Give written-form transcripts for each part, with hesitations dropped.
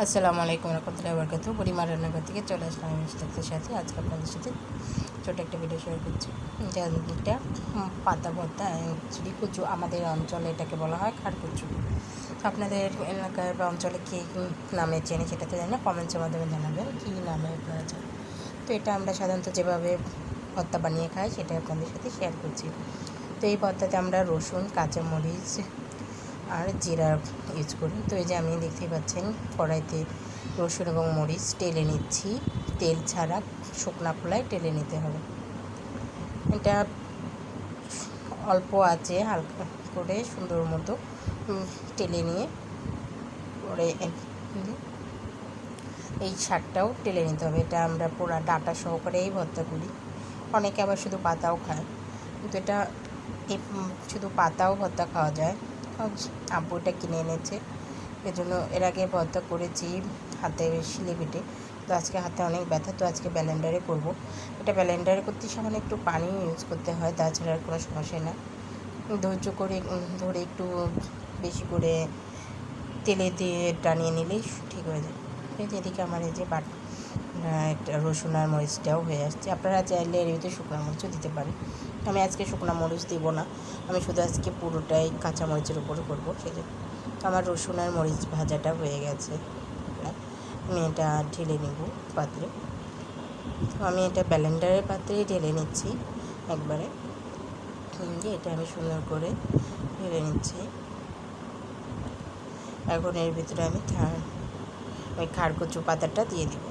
আসসালামু আলাইকুম রহমতুল্লাহি ওয়া বারাকাতুহু। পরিমা রান্নাঘর থেকে চলে আসলাম আমি মিস্টাকের সাথে। আজকে আপনাদের সাথে ছোটো একটা ভিডিও শেয়ার করছি। এটা পাতা ভর্তা, অ্যাকচুয়ালি কচু, আমাদের অঞ্চলে এটাকে বলা হয় খাড়কচু। আপনাদের এলাকার বা অঞ্চলে কী নামে চেনে সেটা তো জানি না, কমেন্টসের মাধ্যমে জানাবেন কী নামে আপনারা জানেন। তো এটা আমরা সাধারণত যেভাবে ভর্তা বানিয়ে খাই সেটা আপনাদের সাথে শেয়ার করছি। তো এই ভর্তাতে আমরা রসুন, কাঁচামরিচ আর জিরা ইউজ করি। তো এই যে আমি দেখতেই পাচ্ছেন কড়াইতে রসুন এবং মরিচ টেলে নিচ্ছি, তেল ছাড়া শুকনা খোলায় টেলে নিতে হবে। এটা অল্প আছে হালকা করে সুন্দর মতো টেলে নিয়ে পরে এই শাকটাও টেলে নিতে হবে। এটা আমরা পুরা ডাটা সহকারেই ভর্তা করি, অনেকে আবার শুধু পাতাও খায়, কিন্তু এটা এই শুধু পাতাও ভর্তা খাওয়া যায়। আব্বু এটা কিনে এনেছে, এজন্য এর আগে ভর্তা করেছি হাতে শিলে বেটে, তো আজকে হাতে অনেক ব্যথা, তো আজকে ব্লেন্ডারে করব। এটা ব্লেন্ডারে করতে সামান্য একটু পানি ইউজ করতে হয়, তাছাড়া আর কোনো সমস্যা না। ধৈর্য করে ধরে একটু বেশি করে তেলে দিয়ে টানিয়ে নিলেই ঠিক হয়ে যায়। এদিকে আমার এই যে একটা রসুন আর মরিচটাও হয়ে আসছে। আপনারা চাইলে এর ভিতরে শুকনো মরিচও দিতে পারেন। আমি আজকে শুকনো মরিচ দিব না, আমি শুধু আজকে পুরোটাই কাঁচা মরিচের উপরে করবো। সেজন্য আমার রসুন আর মরিচ ভাজাটা হয়ে গেছে, আমি এটা ঢেলে নেব পাত্রে। তো আমি এটা ব্লেন্ডারের পাত্রেই ঢেলে নিচ্ছি একবারে, এটা আমি সুন্দর করে ঢেলে নিচ্ছি। এখন এর ভিতরে আমি ওই খাড়কচু পাতাটা দিয়ে দিব।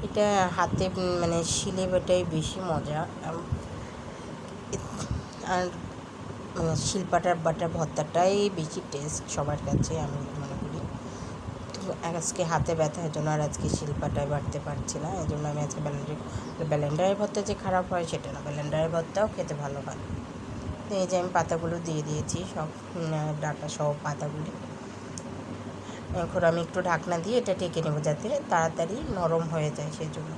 এটা হাতে মানে শিলে বাটাই বেশি মজা, আর শিলপাটার বাটার ভর্তাটাই বেশি টেস্ট সবার কাছে আমি মনে করি। তো আজকে হাতে ব্যথার জন্য আর আজকে শিলপাটায় বাটতে পারছি না, এই জন্য আমি আজকে ব্লেন্ডারের ভর্তা যে খারাপ হয় সেটা না, ব্লেন্ডারের ভর্তাও খেতে ভালো হয়। তো এই যে আমি পাতাগুলো দিয়ে দিয়েছি, সব ডাটা সহ পাতাগুলি। এখন আমি একটু ঢাকনা দিয়ে এটা ঢেকে নেবো যাতে তাড়াতাড়ি নরম হয়ে যায়, সেই জন্য।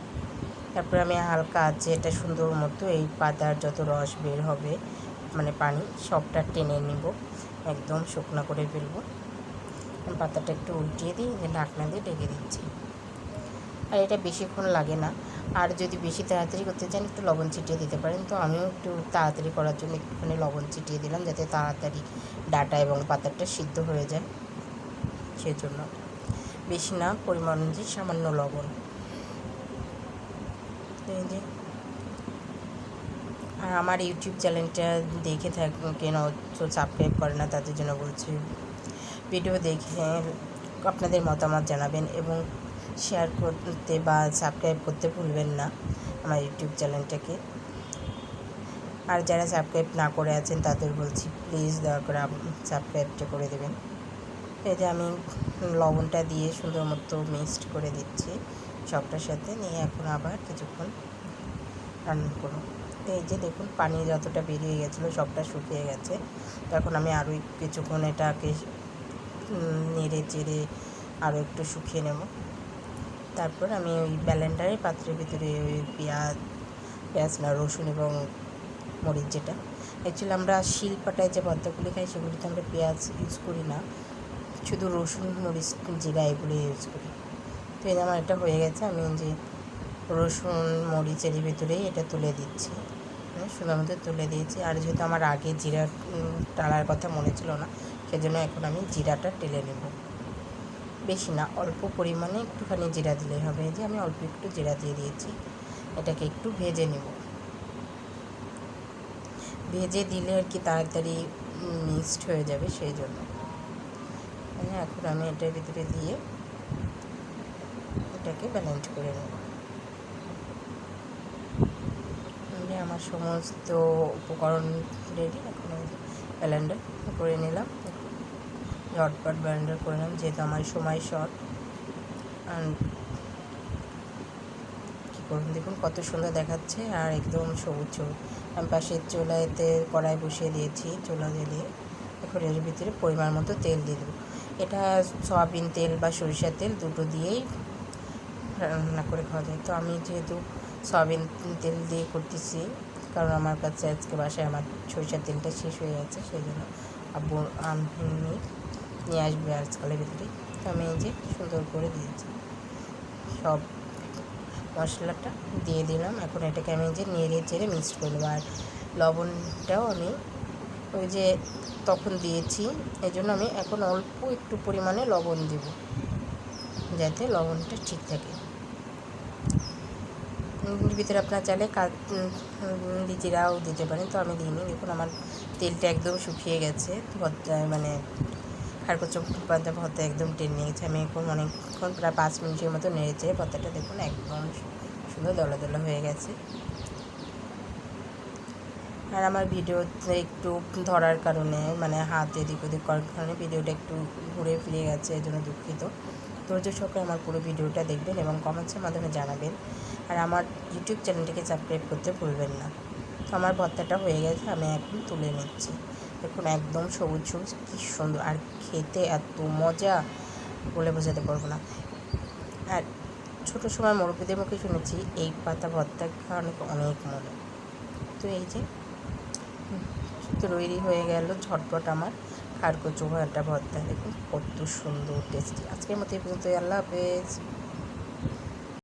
তারপরে আমি হালকা আছে এটা সুন্দর মতো এই পাতার যত রস বের হবে, মানে পানি সবটা টেনে নিব, একদম শুকনো করে ফেলবো। পাতাটা একটু উল্টিয়ে দিই, ঢাকনা দিয়ে ঢেকে দিচ্ছি। আর এটা বেশিক্ষণ লাগে না, আর যদি বেশি তাড়াতাড়ি করতে চান একটু লবণ ছিটিয়ে দিতে পারেন। তো আমিও একটু তাড়াতাড়ি করার জন্য একটুখানি লবণ ছিটিয়ে দিলাম, যাতে তাড়াতাড়ি ডাটা এবং পাতাটা সিদ্ধ হয়ে যায়, সেজন্য। বেশি না, পরিমাণ অনুযায়ী সামান্য লবণ। এই যে, আর আমার ইউটিউব চ্যানেলটা দেখে থাকেন তো সাবস্ক্রাইব করে না, তাদের জন্য বলছি ভিডিও দেখে আপনাদের মতামত জানাবেন এবং শেয়ার করতে বা সাবস্ক্রাইব করতে ভুলবেন না আমার ইউটিউব চ্যানেলটাকে। আর যারা সাবস্ক্রাইব না করে আছেন তাদের বলছি প্লিজ দয়া করে সাবস্ক্রাইবটা করে দেবেন। এই যে আমি লবণটা দিয়ে সুন্দর মতো মিক্সড করে দিচ্ছি সবটার সাথে নিয়ে, এখন আবার কিছুক্ষণ রান্না করব। তো এই যে দেখুন পানি যতটা বেরিয়ে গেছিলো সবটা শুকিয়ে গেছে। তো এখন আমি আরও কিছুক্ষণ এটাকে নেড়ে চেড়ে আরও একটু শুকিয়ে নেব। তারপর আমি ওই ব্লেন্ডারের পাত্রের ভিতরে ওই পেঁয়াজ না রসুন এবং মরিচ, যেটা অ্যাকচুয়ালি আমরা শিলপাটায় যে ভর্তাগুলি খাই সেগুলিতে আমরা পেঁয়াজ ইউজ করি না, শুধু রসুন মরিচ জিরা এগুলো ইউজ করি। তো এই আমার এটা হয়ে গেছে, আমি যে রসুন মরিচের ভিতরেই এটা তুলে দিচ্ছি, সুন্দর মতো তুলে দিয়েছি। আর যেহেতু আমার আগে জিরা টালার কথা মনে ছিল না, সেজন্য এখন আমি জিরাটা টেলে নেব। বেশি না, অল্প পরিমাণে একটুখানি জিরা দিলেই হবে। যে আমি অল্প একটু জিরা দিয়ে দিয়েছি, এটাকে একটু ভেজে নেব। ভেজে দিলে আর কি তাড়াতাড়ি মিক্সড হয়ে যাবে, সেই জন্য। এখন আমি এটার ভিতরে দিয়ে এটাকে ব্যালেন্স করে নেব। আমার সমস্ত উপকরণ রেডি, এখন আমি ব্লেন্ডার করে নিলাম, ঝটপট ব্লেন্ডার করে নিলাম যেহেতু আমার সময় শর্ট। আর কী করুন, দেখুন কত সুন্দর দেখাচ্ছে আর একদম সবুজ সবুজ। আমি পাশের চুলাতে কড়াই বসিয়ে দিয়েছি, চুলা জ্বালিয়ে। এখন এর ভিতরে পরিমাণ মতো তেল দিয়ে দেবো। এটা সয়াবিন তেল বা সরিষার তেল দুটো দিয়েই রান্না করে খাওয়া যায়। তো আমি যেহেতু সয়াবিন তেল দিয়ে করতেছি, কারণ আমার কাছে আজকে বাসায় আমার সরিষার তেলটা শেষ হয়ে গেছে, সেই জন্য আব্বু নিয়ে আসবে আজকালের ভিতরে। তো আমি এই যে সুন্দর করে দিয়েছি, সব মশলাটা দিয়ে দিলাম। এখন এটাকে আমি যে নেড়ে চেড়ে মিক্সড করে নেবো। আর লবণটাও আমি ওই যে তখন দিয়েছি, এই জন্য আমি এখন অল্প একটু পরিমাণে লবণ দেব, যাতে লবণটা ঠিক থাকে। ভিতরে আপনার চাইলে জিরাও দিতে পারেন, তো আমি দিইনি। দেখুন আমার তেলটা একদম শুকিয়ে গেছে, ভর্তা মানে খারকচু পাতা ভর্তা একদম টেনে নিয়েছে। আমি এখন অনেকক্ষণ প্রায় 5 মিনিটের মতো নেড়েছে ভর্তাটা, দেখুন একদম সুন্দর দলা দলা হয়ে গেছে। আর আমার ভিডিওতে একটু ধরার কারণে মানে হাত এদিক ওদিক করার কারণে ভিডিওটা একটু ঘুরে ফিরে গেছে, এই জন্য দুঃখিত। ধৈর্য সহকারে আমার পুরো ভিডিওটা দেখবেন এবং কমেন্টসের মাধ্যমে জানাবেন। আর আমার ইউটিউব চ্যানেলটিকে সাবস্ক্রাইব করতে ভুলবেন না। তো আমার ভর্তাটা হয়ে গেছে, আমি এখন তুলে নিচ্ছি। দেখুন একদম সবুজ সবুজ, কী সুন্দর, আর খেতে এত মজা বলে বোঝাতে পারবো না। আর ছোটো সময় মুরব্বীদের মুখে শুনেছি এই পাতা ভর্তা খাওয়ানো অনেক মজা। তো এই যে তৈরি হয়ে গেল ঝটপট আমার খারকচু একটা ভর্তা। দেখুন কত সুন্দর টেস্টি। আজকের মতো এই পর্যন্ত, আল্লাহ হাফেজ।